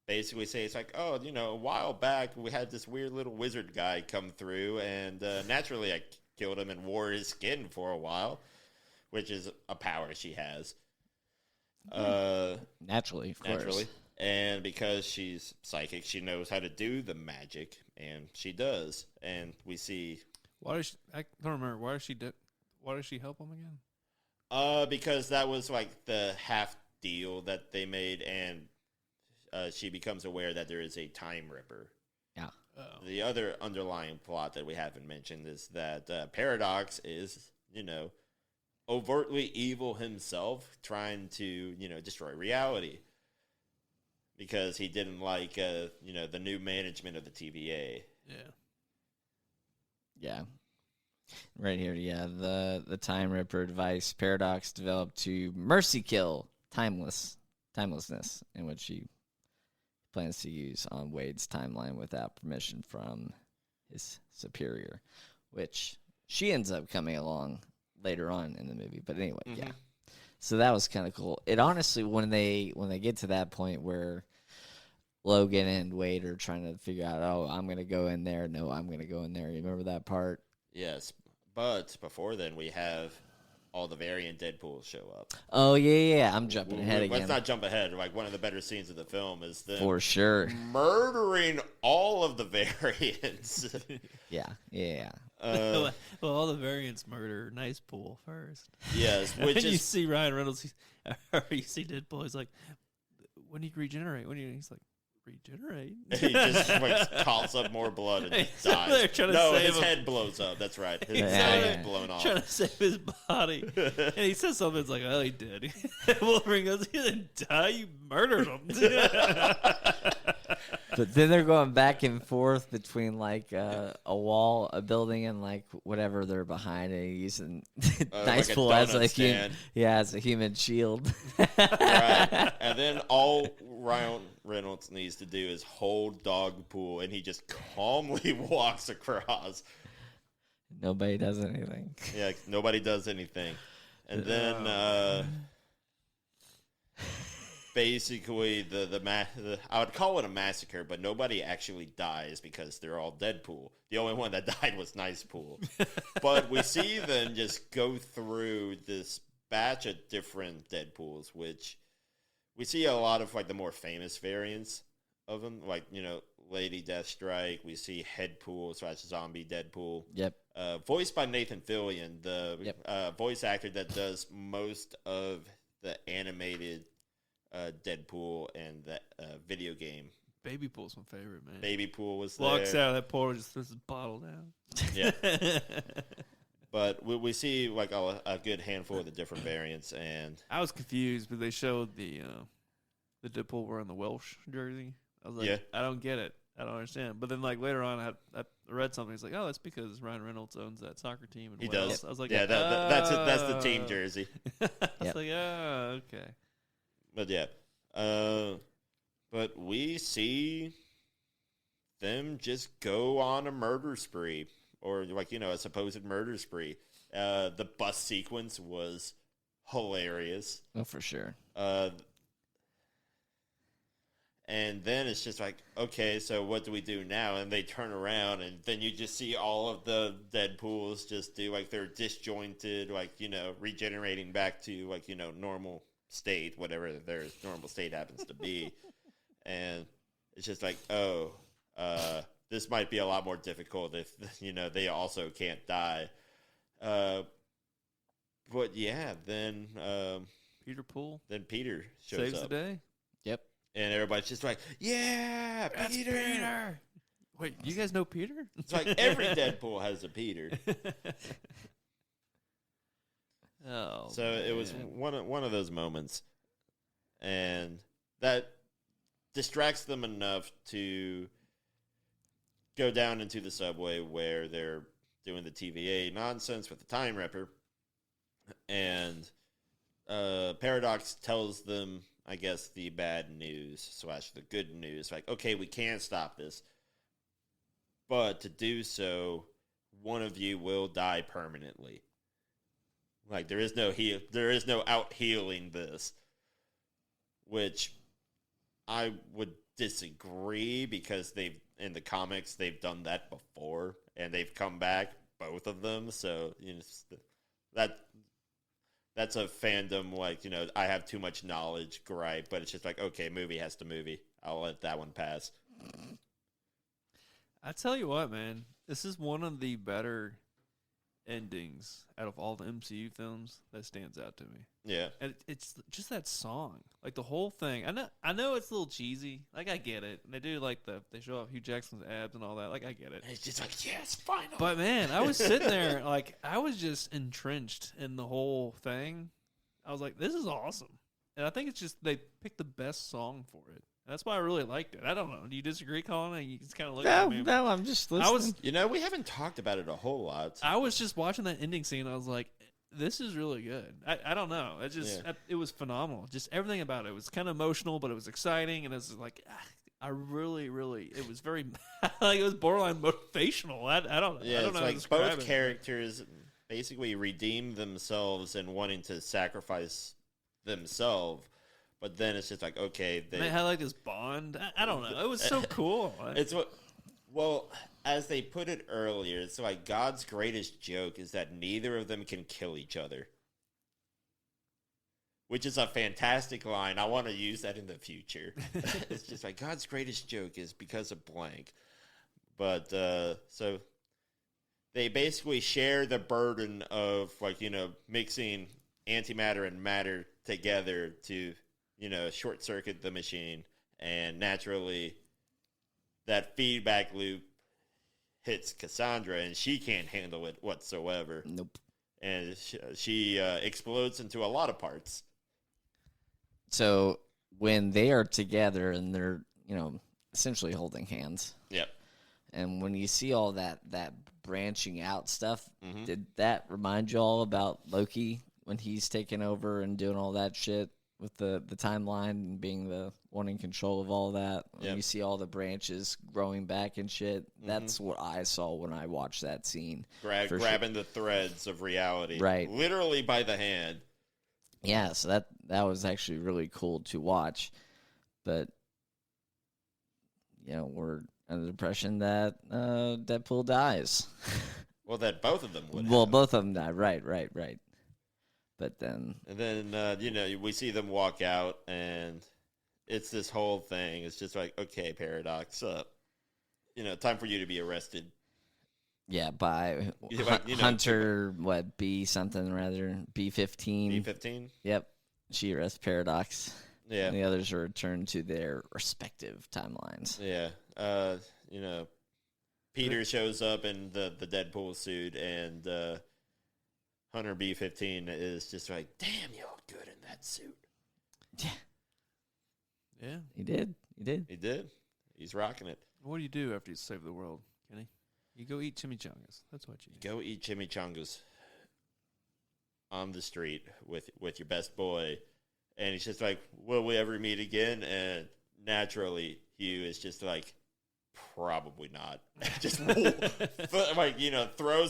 basically say it's like, oh, a while back we had this weird little wizard guy come through, and naturally I killed him and wore his skin for a while, which is a power she has. Naturally, of course. And because she's psychic, she knows how to do the magic, and she does. And we see. Why does she? I don't remember. Why does she help him again? Because that was like the half deal that they made, and she becomes aware that there is a time ripper. Yeah. Oh. The other underlying plot that we haven't mentioned is that Paradox is, overtly evil himself, trying to, destroy reality. Because he didn't like, the new management of the TVA. Yeah. Yeah. Right here, yeah. The Time Ripper device Paradox developed to mercy kill timelessness, in which he plans to use on Wade's timeline without permission from his superior, which she ends up coming along later on in the movie. But anyway, yeah. So that was kind of cool. It honestly, when they get to that point where Logan and Wade are trying to figure out, oh, I'm going to go in there. No, I'm going to go in there. You remember that part? Yes, but before then we have all the variant Deadpools show up. Oh, yeah. I'm jumping ahead again. Let's not jump ahead. Like, one of the better scenes of the film is them for sure murdering all of the variants. Yeah. Well, all the variants murder Nice Pool first. Yes, And which then you is see Ryan Reynolds, or you see Deadpool. He's like, "When do you regenerate? He's like, regenerate?" he just coughs up more blood and He's dies. trying to No, save his him. head blows up. That's right. His He's head is blown off. trying to save his body, and he says something. It's like, "Oh, he did." Wolverine goes, "He didn't die. You murdered him." But then they're going back and forth between like a wall, a building, and like whatever they're behind, and using Nice like a Pool as donut a stand. as a human shield. Right. And then all Ryan Reynolds needs to do is hold Dog Pool, and he just calmly walks across. Nobody does anything. Yeah, nobody does anything. And then basically the I would call it a massacre, but nobody actually dies because they're all Deadpool. The only one that died was Nice Pool. But we see them just go through this batch of different Deadpools, which we see a lot of like the more famous variants of them, like Lady Deathstrike. We see Headpool / Zombie Deadpool. Yep. Voiced by Nathan Fillion, the voice actor that does most of the animated Deadpool and the video game. Baby Pool's my favorite, man. Baby Pool was there. Walks out of that pool and just throws his bottle down. Yeah. But we see like a good handful of the different variants, and I was confused, but they showed the Deadpool wearing the Welsh jersey. I was like, Yeah. I don't get it. I don't understand. But then like later on, I read something. It's like, oh, that's because Ryan Reynolds owns that soccer team in he Wales. does. I was like, yeah, that's it. That's the team jersey. I was like, oh, okay. But yeah, but we see them just go on a murder spree, or like a supposed murder spree. The bus sequence was hilarious. Oh, for sure. And then it's just like, okay, so what do we do now? And they turn around, and then you just see all of the Deadpools just do like they're disjointed, like regenerating back to like normal state, whatever their normal state happens to be. And it's just like, this might be a lot more difficult if they also can't die. But yeah, then Peter Pool then Peter shows saves up, the day. Yep. and everybody's just like, yeah, That's Peter. Peter. Wait, you guys know Peter? It's like every Deadpool has a Peter. Oh, So it was one of those moments, and that distracts them enough to go down into the subway where they're doing the TVA nonsense with the Time Ripper, and Paradox tells them, I guess, the bad news / the good news. Like, okay, we can't stop this, but to do so, one of you will die permanently. Like, there is no out healing this, which I would disagree because in the comics they've done that before and they've come back, both of them. So that that's a fandom like I have too much knowledge gripe, but it's just like okay, movie has to movie. I'll let that one pass. I tell you what, man, this is one of the better endings out of all the MCU films that stands out to me. Yeah, And it's just that song, like the whole thing. I know it's a little cheesy. Like I get it. And they do like they show off Hugh Jackson's abs and all that. Like I get it. it's just like yes, finally. But man, I was sitting there like I was just entrenched in the whole thing. I was like, this is awesome. And I think it's just they picked the best song for it. That's why I really liked it. I don't know. Do you disagree, Colin? You just kind of look at me. No, I'm just listening. we haven't talked about it a whole lot. I was just watching that ending scene. I was like, this is really good. I don't know. It was phenomenal. Just everything about it was kind of emotional, but it was exciting. And it was like, I really, it was very, like it was borderline motivational. I don't Yeah, know it's how to like describe both it. characters basically redeem themselves and wanting to sacrifice themselves. But then it's just like, okay, They had like this bond. I don't know. It was so cool. It's what, well, as they put it earlier, it's like God's greatest joke is that neither of them can kill each other, which is a fantastic line. I want to use that in the future. It's just like God's greatest joke is because of blank. But so they basically share the burden of mixing antimatter and matter together to short circuit the machine, and naturally that feedback loop hits Cassandra and she can't handle it whatsoever. Nope. And she explodes into a lot of parts. So when they are together and they're, essentially holding hands, Yep. and when you see all that branching out stuff, Mhm. did that remind you all about Loki when he's taking over and doing all that shit with the timeline and being the one in control of all that? When Yep. you see all the branches growing back and shit, that's what I saw when I watched that scene. for sure. Grabbing the threads of reality. Right. Literally by the hand. Yeah, so that was actually really cool to watch. But, we're under the impression that Deadpool dies. Well, that both of them would Well, have. both of them die. Right. But then, And then, we see them walk out, and it's this whole thing. It's just like, okay, Paradox, time for you to be arrested. yeah, by Yeah, like, Hunter, B something rather, B-15. B-15? Yep, she arrests Paradox. Yeah. And the others are returned to their respective timelines. Yeah. Peter shows up in the Deadpool suit, and Hunter B-15 is just like, damn, you look good in that suit. Yeah. He did. He did. He's rocking it. What do you do after you save the world, Kenny? You go eat chimichangas. That's what you do. Go eat chimichangas on the street with your best boy. And he's just like, will we ever meet again? And naturally, Hugh is just like, probably not. Just throws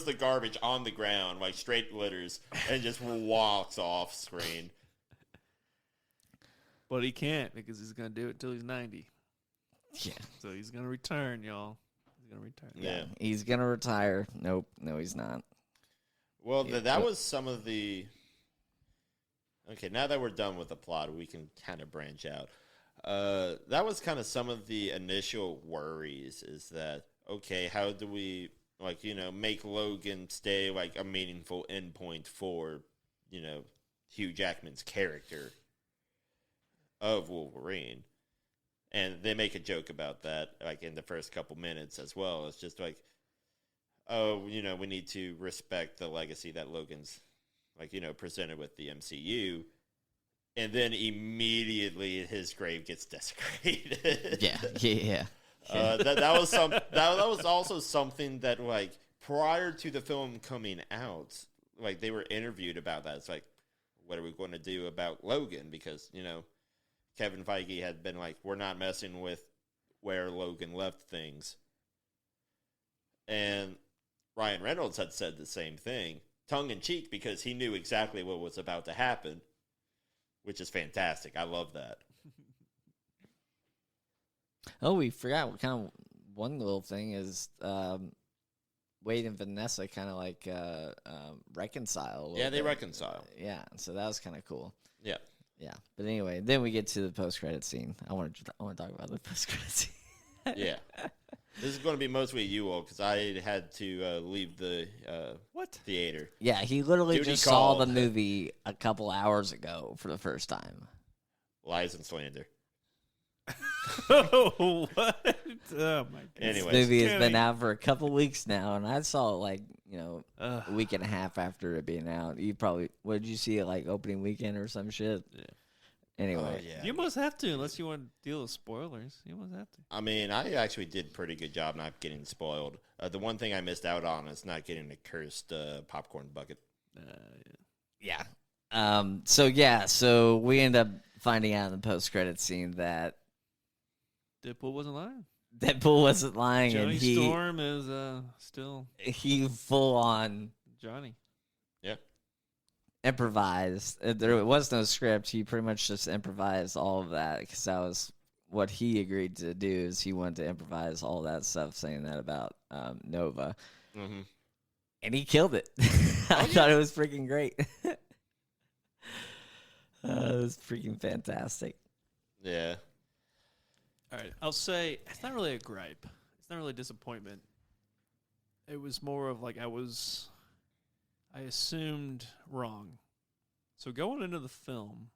the garbage on the ground, like straight litters, and just walks off screen. But he can't because he's going to do it till he's 90. Yeah. So he's going to return, y'all. He's going to return. Yeah. He's going to retire. Nope. No, he's not. Well, that was some of the... Okay, now that we're done with the plot, we can kind of branch out. That was kind of some of the initial worries, is that, okay, how do we, make Logan stay, a meaningful endpoint for, Hugh Jackman's character of Wolverine? And they make a joke about that, in the first couple minutes as well. It's just like, oh, we need to respect the legacy that Logan's, presented with the MCU. And then immediately his grave gets desecrated. Yeah. That was also something that, prior to the film coming out, they were interviewed about that. It's like, what are we going to do about Logan? Because, Kevin Feige had been like, we're not messing with where Logan left things. And Ryan Reynolds had said the same thing, tongue-in-cheek, because he knew exactly what was about to happen, which is fantastic. I love that. Oh, we forgot what kind of one little thing is Wade and Vanessa kind of like reconcile. A little Yeah, they bit. reconcile. Yeah, so that was kind of cool. Yeah. Yeah, but anyway, then we get to the post-credit scene. I want to talk about the post-credit scene. Yeah. This is going to be mostly you all because I had to leave the theater. Yeah, he literally Duty just called. saw the movie a couple hours ago for the first time. Lies and slander. Oh, what? Oh, my God. Anyways. This movie has been Kenny. out for a couple weeks now, and I saw it like, Ugh. a week and a half after it being out. You probably, what did you see it like opening weekend or some shit? Yeah. Anyway. Oh, yeah. You must have to, unless you want to deal with spoilers. You must have to. I mean, I actually did a pretty good job not getting spoiled. The one thing I missed out on is not getting the cursed popcorn bucket. Yeah. So we end up finding out in the post-credit scene that Deadpool wasn't lying. Deadpool wasn't lying, Johnny and Storm is still he full on Johnny. Yeah. improvised. There was no script. He pretty much just improvised all of that because that was what he agreed to do. Is he wanted to improvise all that stuff, saying that about Nova, Mm-hmm. and he killed it. I thought it was freaking great. It was freaking fantastic. Yeah. All right, I'll say it's not really a gripe. It's not really a disappointment. It was more of like I assumed wrong. So going into the film,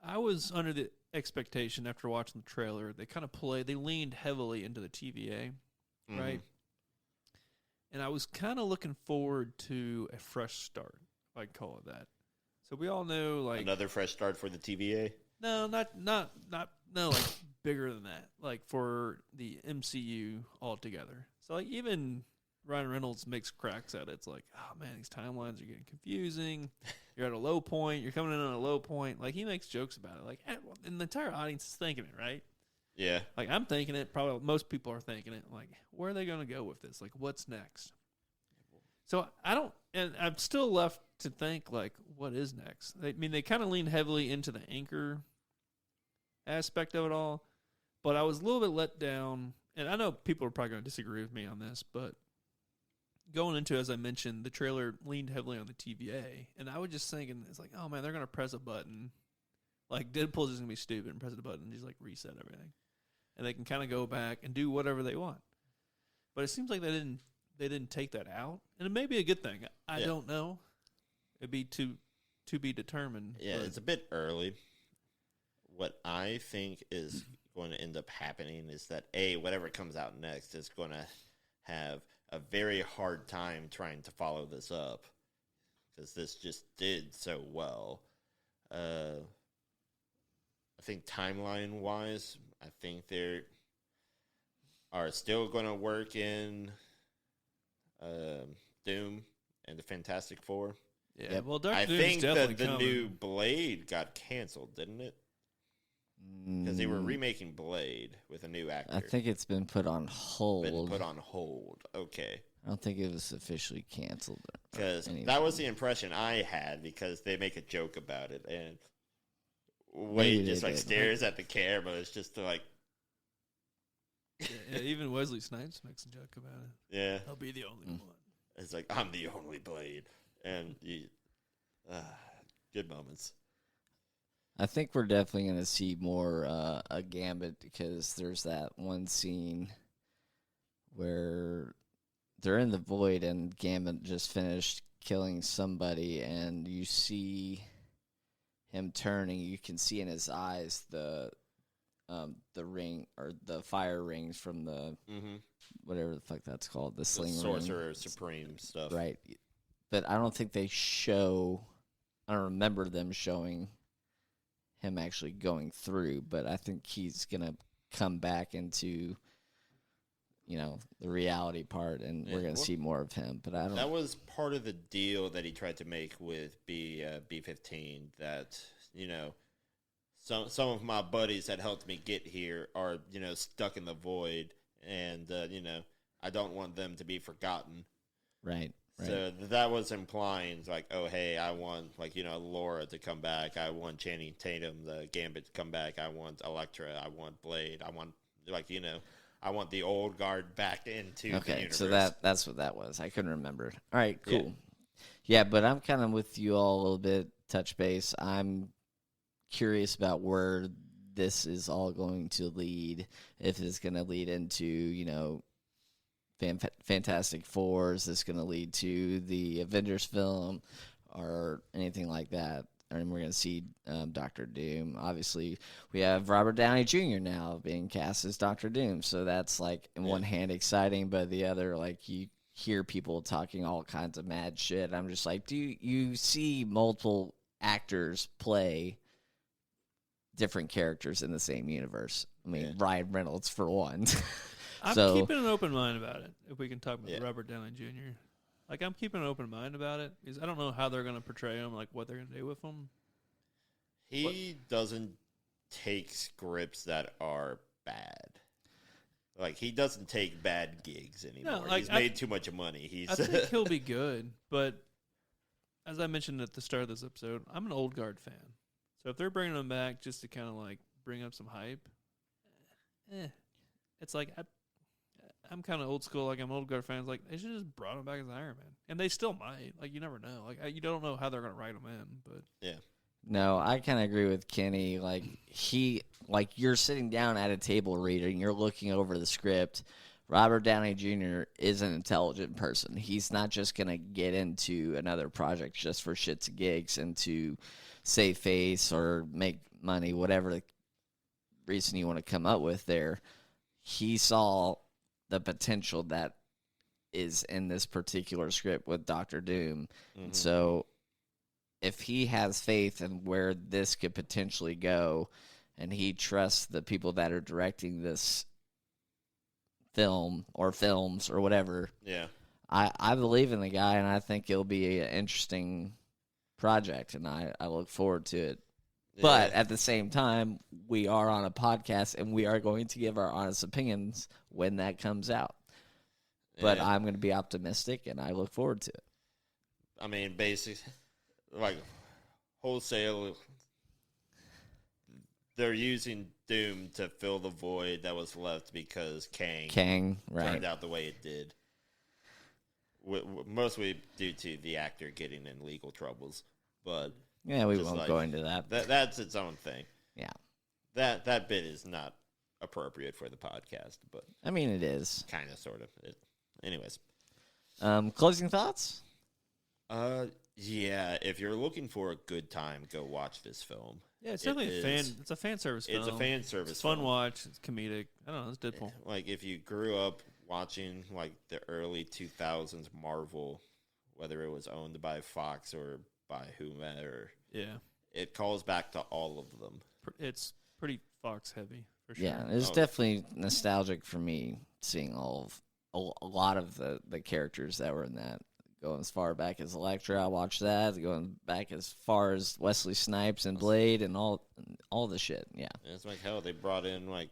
I was under the expectation after watching the trailer, they leaned heavily into the TVA, Mm-hmm. right? And I was kind of looking forward to a fresh start, if I can call it that. So we all know, like, Another fresh start for the TVA. no, no, like bigger than that. Like for the MCU altogether. So like even Ryan Reynolds makes cracks at it. It's like, oh man, these timelines are getting confusing. You're at a low point. You're coming in on a low point. Like he makes jokes about it. Like, and the entire audience is thinking it, right? Yeah. Like I'm thinking it. Probably most people are thinking it. Like, where are they going to go with this? Like, what's next? So I don't, and I'm still left to think like, what is next? I mean, they kind of lean heavily into the anchor aspect of it all, but I was a little bit let down. And I know people are probably going to disagree with me on this, but going into, as I mentioned, the trailer leaned heavily on the TVA, and I was just thinking, it's like, oh man, they're going to press a button. Like Deadpool's just going to be stupid and press the button and just like reset everything. And they can kind of go back and do whatever they want. But it seems like they didn't take that out. And it may be a good thing. I don't know. It'd be to be determined. Yeah, but it's a bit early. What I think is going to end up happening is that whatever comes out next is going to have a very hard time trying to follow this up because this just did so well. I think timeline wise, I think they are still going to work in Doom and the Fantastic Four. yeah, well, Doctor I Doom's think definitely that the coming. new Blade got canceled, didn't it? Because they were remaking Blade with a new actor. I think it's been put on hold. Been put on hold. Okay. I don't think it was officially canceled. Because that was the impression I had because they make a joke about it. And Wade Maybe just they like did. stares at the camera. It's just like, Yeah, even Wesley Snipes makes a joke about it. yeah. I'll be the only one. It's like, I'm the only Blade. And good moments. I think we're definitely going to see more a Gambit because there's that one scene where they're in the void and Gambit just finished killing somebody and you see him turning. You can see in his eyes the ring or the fire rings from the whatever the fuck that's called, the sling ring. Sorcerer Supreme stuff. Right. But I don't think they show, I don't remember them showing him actually going through, but I think he's going to come back into, the reality part, and we're going to see more of him. But I don't. That was part of the deal that he tried to make with B-15, that, some of my buddies that helped me get here are, stuck in the void, and, I don't want them to be forgotten. Right. Right. So that was implying like, oh hey, I want like Laura to come back. I want Channing Tatum, the Gambit, to come back. I want Elektra. I want Blade. I want I want the old guard back into the universe. So that's what that was. I couldn't remember. All right, cool. Yeah, but I'm kind of with you all a little bit. Touch base. I'm curious about where this is all going to lead. If it's going to lead into Fantastic Four, is this going to lead to the Avengers film or anything like that? And we're going to see Doctor Doom. Obviously, we have Robert Downey Jr. now being cast as Doctor Doom. So that's like, in one hand, exciting, but the other, like, you hear people talking all kinds of mad shit. I'm just like, do you see multiple actors play different characters in the same universe? I mean, Ryan Reynolds, for one. I'm keeping an open mind about it, if we can talk about Robert Downey Jr. Like, I'm keeping an open mind about it, because I don't know how they're going to portray him, like, what they're going to do with him. He doesn't take scripts that are bad. Like, he doesn't take bad gigs anymore. No, like, he's made too much money. I think he'll be good, but as I mentioned at the start of this episode, I'm an Old Guard fan. So if they're bringing him back just to kind of, like, bring up some hype, it's like, I'm kind of old school. Like, I'm Old Guard fans. Like, they should just brought him back as Iron Man, and they still might. Like, you never know. Like, you don't know how they're going to write him in, but yeah. No, I kind of agree with Kenny. Like, you're sitting down at a table reading, you're looking over the script. Robert Downey Jr. is an intelligent person. He's not just going to get into another project just for shits and gigs and to save face or make money, whatever the reason you want to come up with there. He saw the potential that is in this particular script with Doctor Doom. Mm-hmm. So if he has faith in where this could potentially go, and he trusts the people that are directing this film or films or whatever, I believe in the guy, and I think it'll be an interesting project, and I look forward to it. Yeah. But at the same time, we are on a podcast, and we are going to give our honest opinions when that comes out. But I'm going to be optimistic, and I look forward to it. I mean, basically, like, wholesale, they're using Doom to fill the void that was left because Kang turned out the way it did. Mostly due to the actor getting in legal troubles. But yeah, we won't go into that. That's its own thing. Yeah. That bit is not appropriate for the podcast, but I mean, it is. Kind of, sort of. Anyways. Closing thoughts? Yeah, if you're looking for a good time, go watch this film. Yeah, it's definitely it's a fan service film. It's a fan service film. Fun watch. It's comedic. I don't know. It's Deadpool. Like, if you grew up watching, like, the early 2000s Marvel, whether it was owned by Fox or by whomever, it calls back to all of them. It's pretty Fox heavy, for sure. Yeah, it's definitely nostalgic for me seeing a lot of the characters that were in that. Going as far back as Elektra, I watched that. Going back as far as Wesley Snipes and Blade and all the shit. Yeah, it's like hell. They brought in like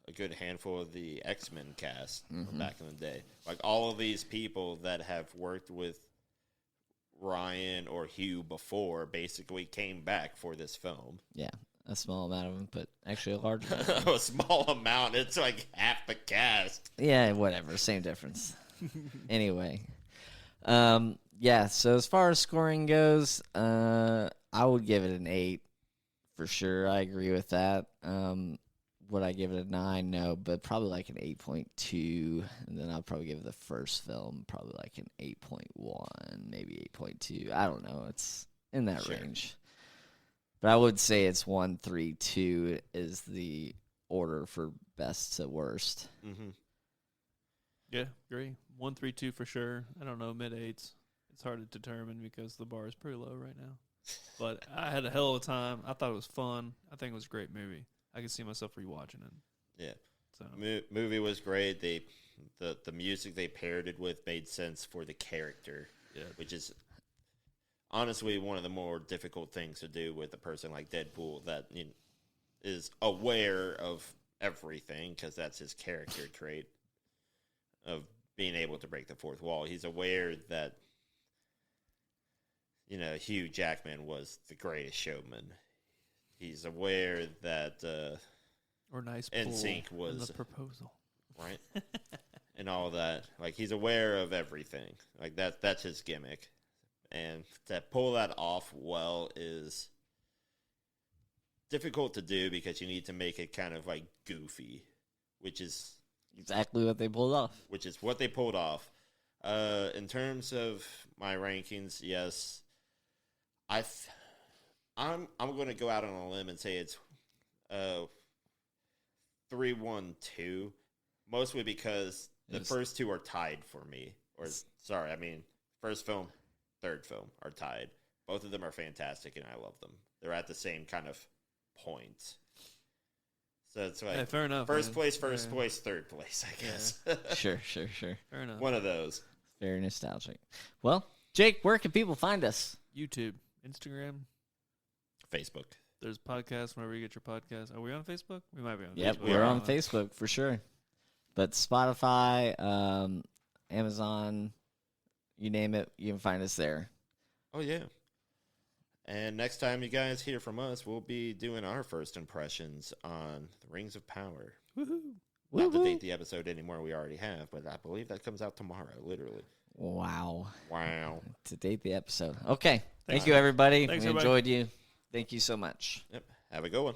a good handful of the X-Men cast from back in the day. Like, all of these people that have worked with Ryan or Hugh before basically came back for this film. Yeah, a small amount of them, but actually a large amount. A small amount. It's like half the cast. Yeah, whatever. Same difference. Anyway. So as far as scoring goes, I would give it an 8 for sure. I agree with that. Would I give it a 9? No, but probably like an 8.2, and then I'll probably give the first film probably like an 8.1, maybe 8.2. I don't know. It's in that range. But I would say it's 1, 3, 2 is the order for best to worst. Mm-hmm. Yeah, agree. 1, 3, 2 for sure. I don't know, mid-8s. It's hard to determine because the bar is pretty low right now. But I had a hell of a time. I thought it was fun. I think it was a great movie. I could see myself rewatching it. Yeah. So movie was great. The music they paired it with made sense for the character, which is honestly one of the more difficult things to do with a person like Deadpool that is aware of everything, because that's his character trait of being able to break the fourth wall. He's aware that, Hugh Jackman was the greatest showman. He's aware that or nice NSYNC pull was in the proposal, right, and all that. Like, he's aware of everything. Like, that's his gimmick, and to pull that off well is difficult to do because you need to make it kind of like goofy, which is exactly what they pulled off. Which is what they pulled off. In terms of my rankings, yes, I'm going to go out on a limb and say it's 3-1-2, mostly because the first two are tied for me. First film, third film are tied. Both of them are fantastic, and I love them. They're at the same kind of point. So it's like fair enough. First place, third place, I guess. Sure. Fair enough. One of those. Very nostalgic. Well, Jake, where can people find us? YouTube, Instagram, Facebook. There's podcasts wherever you get your podcasts. Are we on Facebook? We might be on Yep, Facebook. we're on Facebook for sure. But Spotify, Amazon, you name it, you can find us there. Oh, yeah. And next time you guys hear from us, we'll be doing our first impressions on the Rings of Power. Woohoo! Not to date the episode anymore, we already have, but I believe that comes out tomorrow, literally. Wow. To date the episode. Okay. Thank you, everybody. Thanks, we everybody. enjoyed you. Thank you so much. Yep. Have a good one.